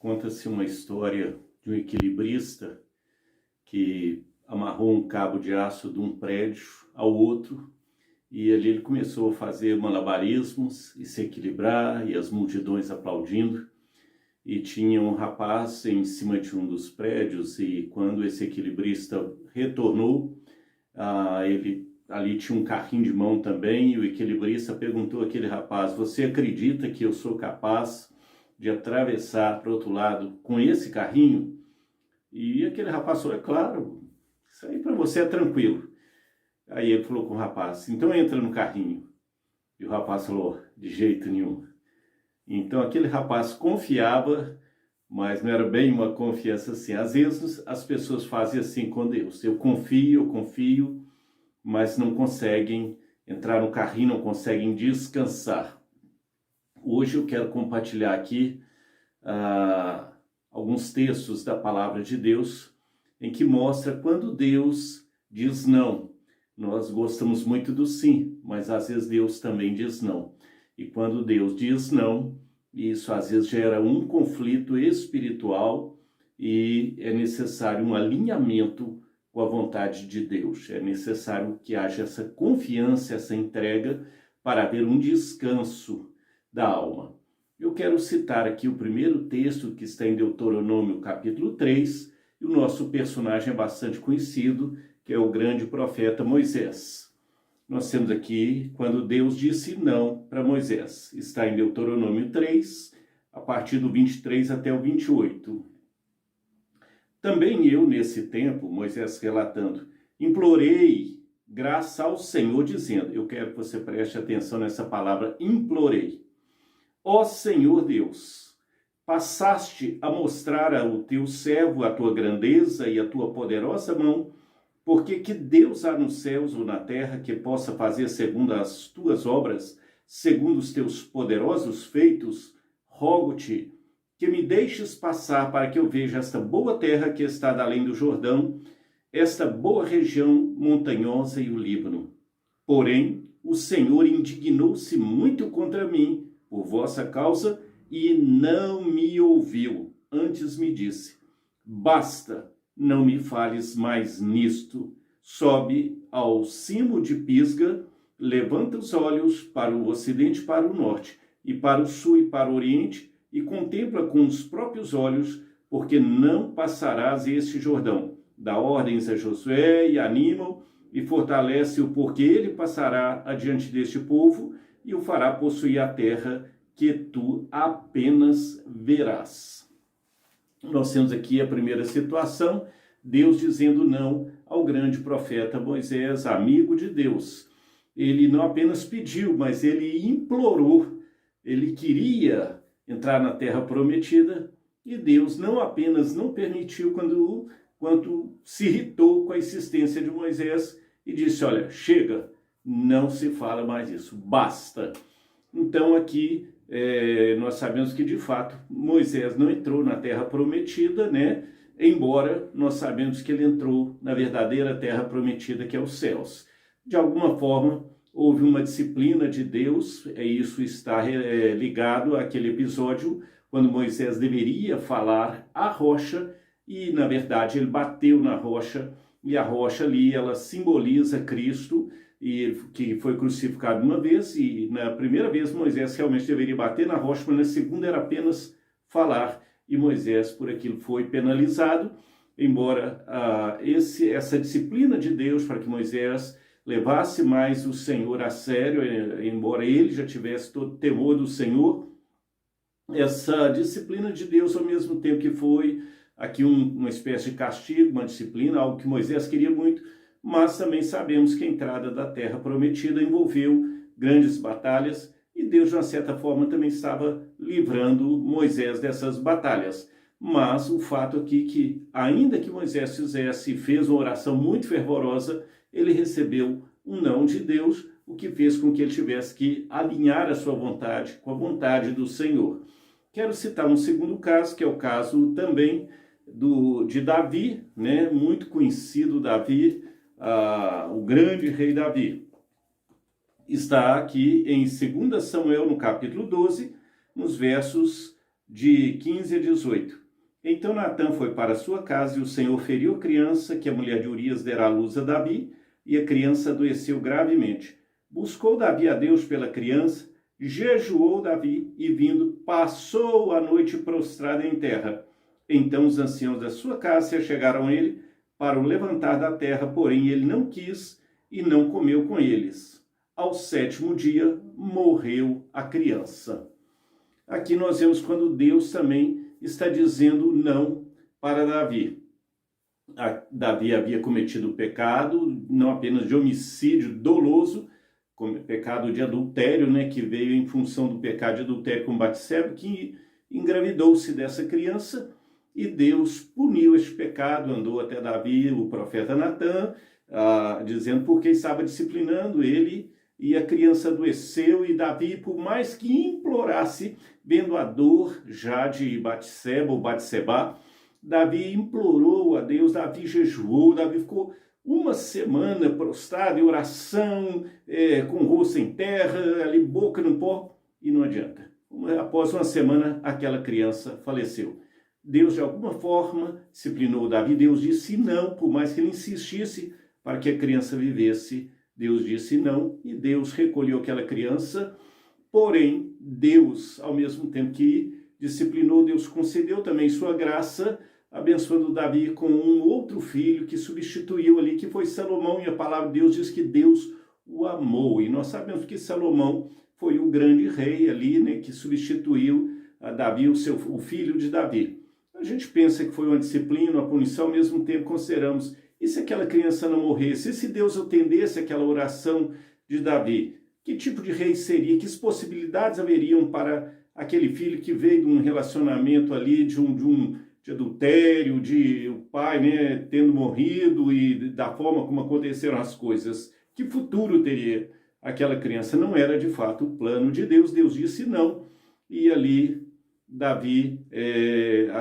Conta-se uma história de um equilibrista que amarrou um cabo de aço de um prédio ao outro e ali ele começou a fazer malabarismos e se equilibrar e as multidões aplaudindo. E tinha um rapaz em cima de um dos prédios e quando esse equilibrista retornou, ali tinha um carrinho de mão também e o equilibrista perguntou àquele rapaz: "Você acredita que eu sou capaz de atravessar para o outro lado com esse carrinho?" E aquele rapaz falou: "É claro, isso aí para você é tranquilo." Aí ele falou com o rapaz: "Então entra no carrinho." E o rapaz falou: "De jeito nenhum." Então aquele rapaz confiava, mas não era bem uma confiança assim. Às vezes as pessoas fazem assim com Deus: eu confio, mas não conseguem entrar no carrinho, não conseguem descansar. Hoje eu quero compartilhar aqui alguns textos da palavra de Deus em que mostra quando Deus diz não. Nós gostamos muito do sim, mas às vezes Deus também diz não. E quando Deus diz não, isso às vezes gera um conflito espiritual e é necessário um alinhamento com a vontade de Deus. É necessário que haja essa confiança, essa entrega para haver um descanso da alma. Eu quero citar aqui o primeiro texto que está em Deuteronômio capítulo 3, e o nosso personagem é bastante conhecido, que é o grande profeta Moisés. Nós temos aqui quando Deus disse não para Moisés. Está em Deuteronômio 3, a partir do 23 até o 28. Também eu, nesse tempo, Moisés relatando, implorei graça ao Senhor, dizendo, eu quero que você preste atenção nessa palavra, implorei. Ó Senhor Deus, passaste a mostrar ao teu servo a tua grandeza e a tua poderosa mão, porque que Deus há nos céus ou na terra que possa fazer segundo as tuas obras, segundo os teus poderosos feitos? Rogo-te que me deixes passar para que eu veja esta boa terra que está além do Jordão, esta boa região montanhosa e o Líbano. Porém, o Senhor indignou-se muito contra mim por vossa causa e não me ouviu. Antes me disse, basta, não me fales mais nisto. Sobe ao cimo de Pisga, levanta os olhos para o ocidente e para o norte, e para o sul e para o oriente, e contempla com os próprios olhos, porque não passarás este Jordão. Dá ordens a Josué e anima-o, e fortalece-o, porque ele passará adiante deste povo, e o fará possuir a terra que tu apenas verás. Nós temos aqui a primeira situação, Deus dizendo não ao grande profeta Moisés, amigo de Deus. Ele não apenas pediu, mas ele implorou, ele queria entrar na terra prometida, e Deus não apenas não permitiu, quanto se irritou com a insistência de Moisés e disse, olha, chega, não se fala mais isso, basta. Então aqui nós sabemos que de fato Moisés não entrou na terra prometida, né? Embora nós sabemos que ele entrou na verdadeira terra prometida, que é os céus. De alguma forma, houve uma disciplina de Deus, isso está ligado àquele episódio quando Moisés deveria falar à rocha e, na verdade, ele bateu na rocha, e a rocha ali, ela simboliza Cristo, e que foi crucificado uma vez, e na primeira vez Moisés realmente deveria bater na rocha, mas na segunda era apenas falar, e Moisés por aquilo foi penalizado, embora essa disciplina de Deus para que Moisés levasse mais o Senhor a sério, embora ele já tivesse todo temor do Senhor, essa disciplina de Deus ao mesmo tempo que foi aqui uma espécie de castigo, uma disciplina, algo que Moisés queria muito, mas também sabemos que a entrada da terra prometida envolveu grandes batalhas e Deus, de uma certa forma, também estava livrando Moisés dessas batalhas. Mas o fato aqui que, ainda que Moisés fez uma oração muito fervorosa, ele recebeu um não de Deus, o que fez com que ele tivesse que alinhar a sua vontade com a vontade do Senhor. Quero citar um segundo caso, que é o caso também de Davi, né? Muito conhecido Davi, o grande rei Davi. Está aqui em 2 Samuel, no capítulo 12, nos versos de 15 a 18. Então Natã foi para sua casa e o Senhor feriu a criança que a mulher de Urias dera à luz a Davi, e a criança adoeceu gravemente. Buscou Davi a Deus pela criança, jejuou Davi e, vindo, passou a noite prostrado em terra. Então os anciãos da sua casa se achegaram a ele para o levantar da terra, porém ele não quis e não comeu com eles. Ao 7º dia morreu a criança. Aqui nós vemos quando Deus também está dizendo não para Davi. Davi havia cometido o pecado, não apenas de homicídio doloso, como pecado de adultério, né, que veio em função do pecado de adultério com Batseba, que engravidou-se dessa criança, e Deus puniu este pecado, andou até Davi, o profeta Natã, dizendo porque estava disciplinando ele, e a criança adoeceu, e Davi, por mais que implorasse, vendo a dor já de Batseba ou Batseba, Davi implorou a Deus, Davi jejuou, Davi ficou uma semana prostrado em oração, com o rosto em terra, ali boca no pó, e não adianta. Após uma semana, aquela criança faleceu. Deus, de alguma forma, disciplinou Davi. Deus disse não, por mais que ele insistisse para que a criança vivesse. Deus disse não, e Deus recolheu aquela criança. Porém, Deus, ao mesmo tempo que disciplinou, Deus concedeu também sua graça, abençoando Davi com um outro filho que substituiu ali, que foi Salomão, e a palavra de Deus diz que Deus o amou. E nós sabemos que Salomão foi o grande rei ali, né, que substituiu a Davi, o filho de Davi. A gente pensa que foi uma disciplina, uma punição, ao mesmo tempo consideramos, e se aquela criança não morresse? E se Deus atendesse aquela oração de Davi? Que tipo de rei seria? Que possibilidades haveriam para aquele filho que veio de um relacionamento ali, de adultério, de o pai, né, tendo morrido e da forma como aconteceram as coisas? Que futuro teria aquela criança? Não era de fato o plano de Deus. Deus disse não. E ali Davi,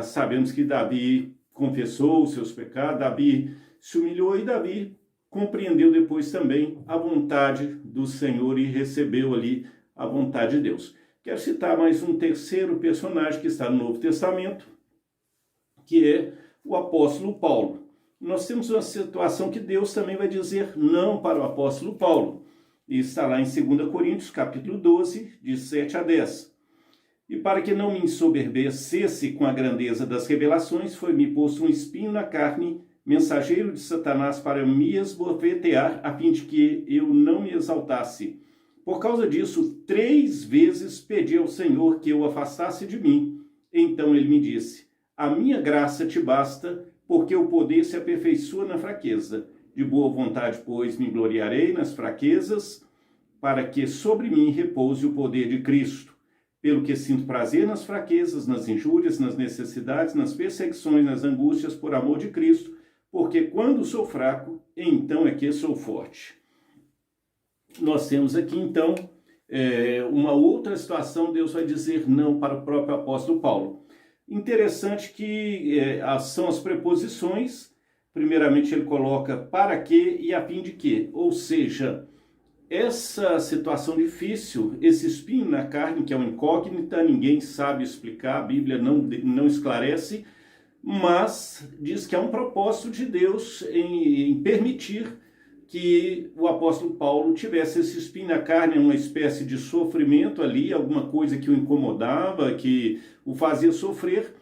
sabemos que Davi confessou os seus pecados, Davi se humilhou e Davi compreendeu depois também a vontade do Senhor e recebeu ali a vontade de Deus. Quero citar mais um terceiro personagem que está no Novo Testamento, que é o apóstolo Paulo. Nós temos uma situação que Deus também vai dizer não para o apóstolo Paulo. E está lá em 2 Coríntios, capítulo 12, de 7 a 10. E para que não me ensoberbecesse com a grandeza das revelações, foi-me posto um espinho na carne, mensageiro de Satanás, para me esbofetear, a fim de que eu não me exaltasse. Por causa disso, 3 vezes pedi ao Senhor que eu o afastasse de mim. Então ele me disse: a minha graça te basta, porque o poder se aperfeiçoa na fraqueza. De boa vontade, pois, me gloriarei nas fraquezas, para que sobre mim repouse o poder de Cristo. Pelo que sinto prazer nas fraquezas, nas injúrias, nas necessidades, nas perseguições, nas angústias, por amor de Cristo, porque quando sou fraco, então é que sou forte. Nós temos aqui, então, uma outra situação. Deus vai dizer não para o próprio apóstolo Paulo. Interessante que são as preposições. Primeiramente, ele coloca para quê e a fim de quê. Ou seja, essa situação difícil, esse espinho na carne, que é uma incógnita, ninguém sabe explicar, a Bíblia não esclarece, mas diz que há um propósito de Deus em permitir que o apóstolo Paulo tivesse esse espinho na carne, uma espécie de sofrimento ali, alguma coisa que o incomodava, que o fazia sofrer.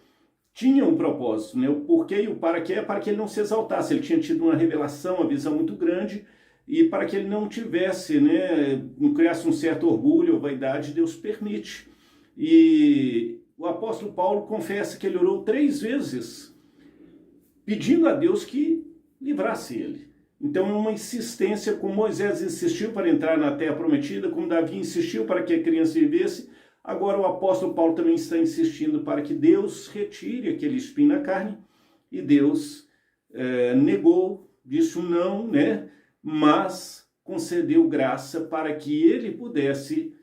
Tinha um propósito, né? O porquê e o para quê é para que ele não se exaltasse. Ele tinha tido uma revelação, uma visão muito grande, e para que ele não tivesse, né, não criasse um certo orgulho ou vaidade, Deus permite. E o apóstolo Paulo confessa que ele orou 3 vezes, pedindo a Deus que livrasse ele. Então é uma insistência, como Moisés insistiu para entrar na terra prometida, como Davi insistiu para que a criança vivesse, agora o apóstolo Paulo também está insistindo para que Deus retire aquele espinho na carne, e Deus negou, disse um não, né? Mas concedeu graça para que ele pudesse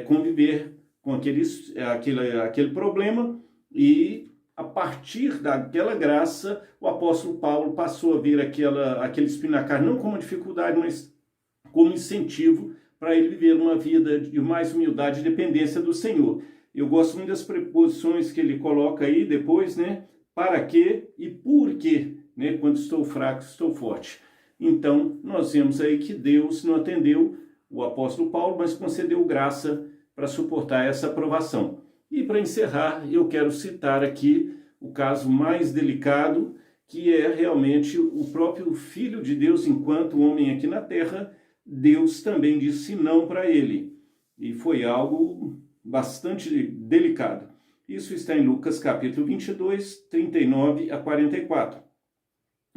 conviver com aquele problema, e a partir daquela graça o apóstolo Paulo passou a ver aquele espinho na carne não como uma dificuldade, mas como incentivo para ele viver uma vida de mais humildade e dependência do Senhor. Eu gosto muito das preposições que ele coloca aí depois, né? Para quê e por quê, né? Quando estou fraco, estou forte. Então, nós vemos aí que Deus não atendeu o apóstolo Paulo, mas concedeu graça para suportar essa provação. E para encerrar, eu quero citar aqui o caso mais delicado, que é realmente o próprio Filho de Deus, enquanto homem aqui na terra, Deus também disse não para ele. E foi algo bastante delicado. Isso está em Lucas capítulo 22, 39 a 44.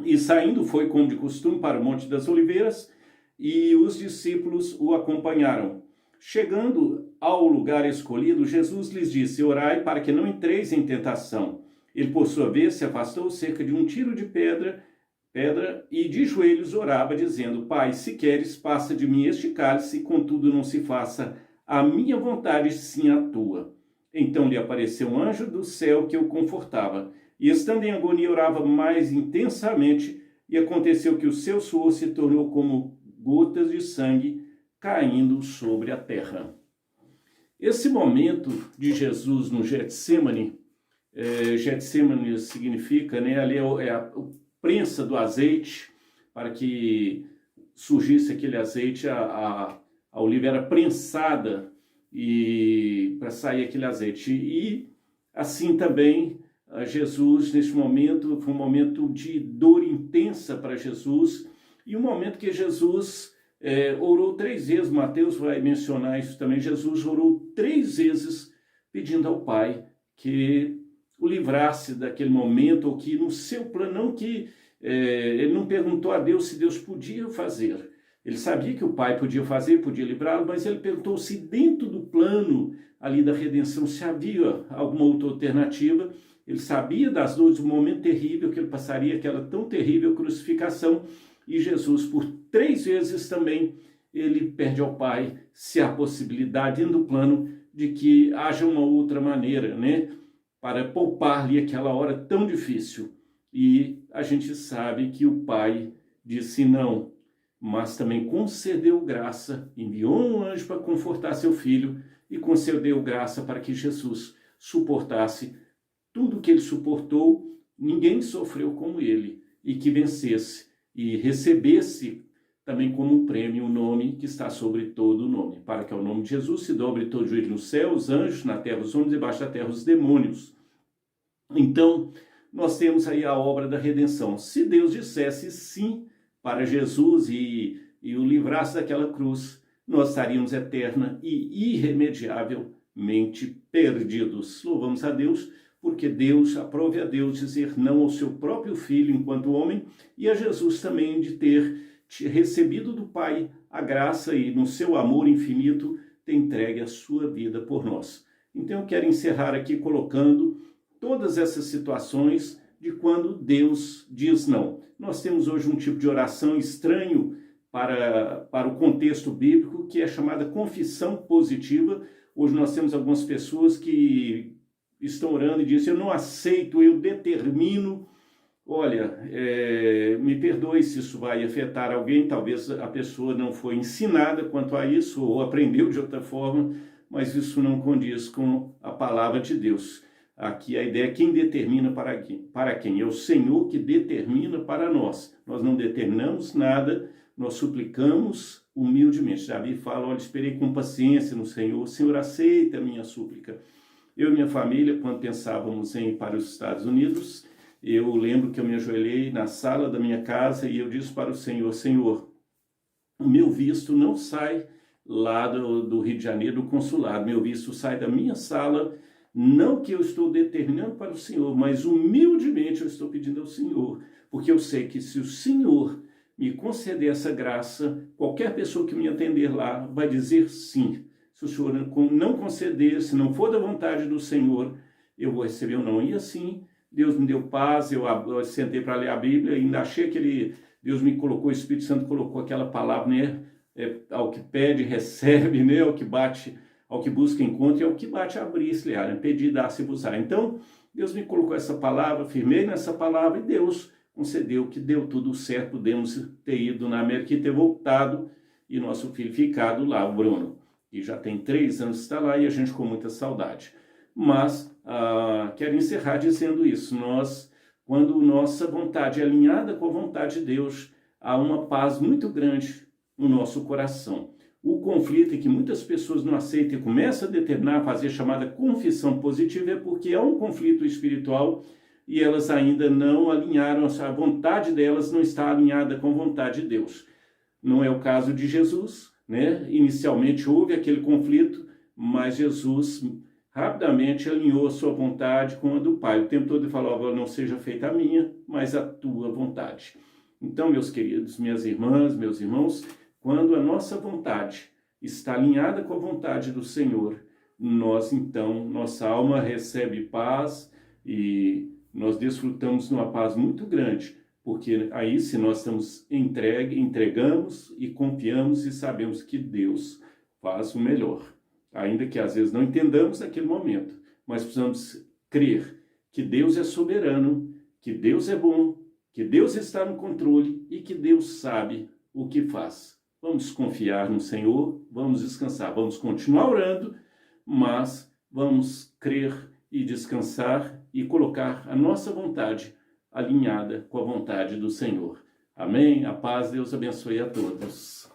E saindo foi como de costume para o Monte das Oliveiras, e os discípulos o acompanharam. Chegando ao lugar escolhido, Jesus lhes disse: orai para que não entreis em tentação. Ele, por sua vez, se afastou cerca de um tiro de pedra e de joelhos orava, dizendo: Pai, se queres, passa de mim este cálice, contudo não se faça a minha vontade, sim a tua. Então lhe apareceu um anjo do céu que o confortava. E estando em agonia, orava mais intensamente, e aconteceu que o seu suor se tornou como gotas de sangue caindo sobre a terra. Esse momento de Jesus no Getsêmani, Getsêmani significa, né, ali é a prensa do azeite, para que surgisse aquele azeite, a oliva era prensada e para sair aquele azeite. E assim também Jesus, neste momento, foi um momento de dor intensa para Jesus, e um momento que Jesus orou 3 vezes. Mateus vai mencionar isso também. Jesus orou 3 vezes pedindo ao Pai que o livrasse daquele momento, ou que no seu plano, não que ele não perguntou a Deus se Deus podia fazer. Ele sabia que o Pai podia fazer, podia livrá-lo, mas ele perguntou se dentro do plano ali da redenção se havia alguma outra alternativa. Ele sabia das dores, do momento terrível que ele passaria, aquela tão terrível crucificação, e Jesus, por 3 vezes também, ele pede ao Pai se há possibilidade, dentro do plano, de que haja uma outra maneira, né, para poupar-lhe aquela hora tão difícil. E a gente sabe que o Pai disse não, mas também concedeu graça, enviou um anjo para confortar seu filho e concedeu graça para que Jesus suportasse tudo que ele suportou. Ninguém sofreu como ele, e que vencesse e recebesse também como um prêmio o nome que está sobre todo o nome, para que ao nome de Jesus se dobre todo joelho no céu, os anjos, na terra os homens, debaixo da terra os demônios. Então, nós temos aí a obra da redenção. Se Deus dissesse sim para Jesus e o livrasse daquela cruz, nós estaríamos eterna e irremediavelmente perdidos. Louvamos a Deus, porque Deus, aprove a Deus dizer não ao seu próprio Filho enquanto homem, e a Jesus também de ter recebido do Pai a graça e no seu amor infinito ter entregue a sua vida por nós. Então eu quero encerrar aqui colocando todas essas situações de quando Deus diz não. Nós temos hoje um tipo de oração estranho para o contexto bíblico, que é chamada confissão positiva. Hoje nós temos algumas pessoas que estão orando e dizem: eu não aceito, eu determino. Olha, me perdoe se isso vai afetar alguém, talvez a pessoa não foi ensinada quanto a isso, ou aprendeu de outra forma, mas isso não condiz com a palavra de Deus. Aqui a ideia é quem determina para quem? É o Senhor que determina para nós. Nós não determinamos nada, nós suplicamos humildemente. Davi fala: olha, esperei com paciência no Senhor, o Senhor aceita a minha súplica. Eu e minha família, quando pensávamos em ir para os Estados Unidos, eu lembro que eu me ajoelhei na sala da minha casa e eu disse para o Senhor: Senhor, o meu visto não sai lá do Rio de Janeiro, do consulado, meu visto sai da minha sala. Não que eu estou determinando para o Senhor, mas humildemente eu estou pedindo ao Senhor, porque eu sei que se o Senhor me conceder essa graça, qualquer pessoa que me atender lá vai dizer sim. Se o Senhor não conceder, se não for da vontade do Senhor, eu vou receber ou não. E assim, Deus me deu paz, eu sentei para ler a Bíblia, ainda achei que Deus me colocou, o Espírito Santo colocou aquela palavra, né? Ao que pede, recebe, né? Ao que bate, ao que busca, encontra, e ao que bate, abrir-se-lhe-á, né? Pedir, dar-se-vos-á. Então, Deus me colocou essa palavra, firmei nessa palavra, e Deus concedeu que deu tudo certo. Podemos ter ido na América e ter voltado, e nosso filho ficado lá, o Bruno, que já tem 3 anos que está lá, e a gente com muita saudade. Mas quero encerrar dizendo isso. Quando nossa vontade é alinhada com a vontade de Deus, há uma paz muito grande no nosso coração. O conflito é que muitas pessoas não aceitam e começam a determinar, a fazer a chamada confissão positiva, é porque é um conflito espiritual e elas ainda não alinharam, a vontade delas não está alinhada com a vontade de Deus. Não é o caso de Jesus, né? Inicialmente houve aquele conflito, mas Jesus rapidamente alinhou a sua vontade com a do Pai. O tempo todo ele falava, não seja feita a minha, mas a tua vontade. Então, meus queridos, minhas irmãs, meus irmãos, quando a nossa vontade está alinhada com a vontade do Senhor, nossa alma recebe paz e nós desfrutamos de uma paz muito grande, porque aí se nós estamos entregamos e confiamos e sabemos que Deus faz o melhor. Ainda que às vezes não entendamos naquele momento, mas precisamos crer que Deus é soberano, que Deus é bom, que Deus está no controle e que Deus sabe o que faz. Vamos confiar no Senhor, vamos descansar, vamos continuar orando, mas vamos crer e descansar e colocar a nossa vontade alinhada com a vontade do Senhor. Amém? A paz, Deus abençoe a todos.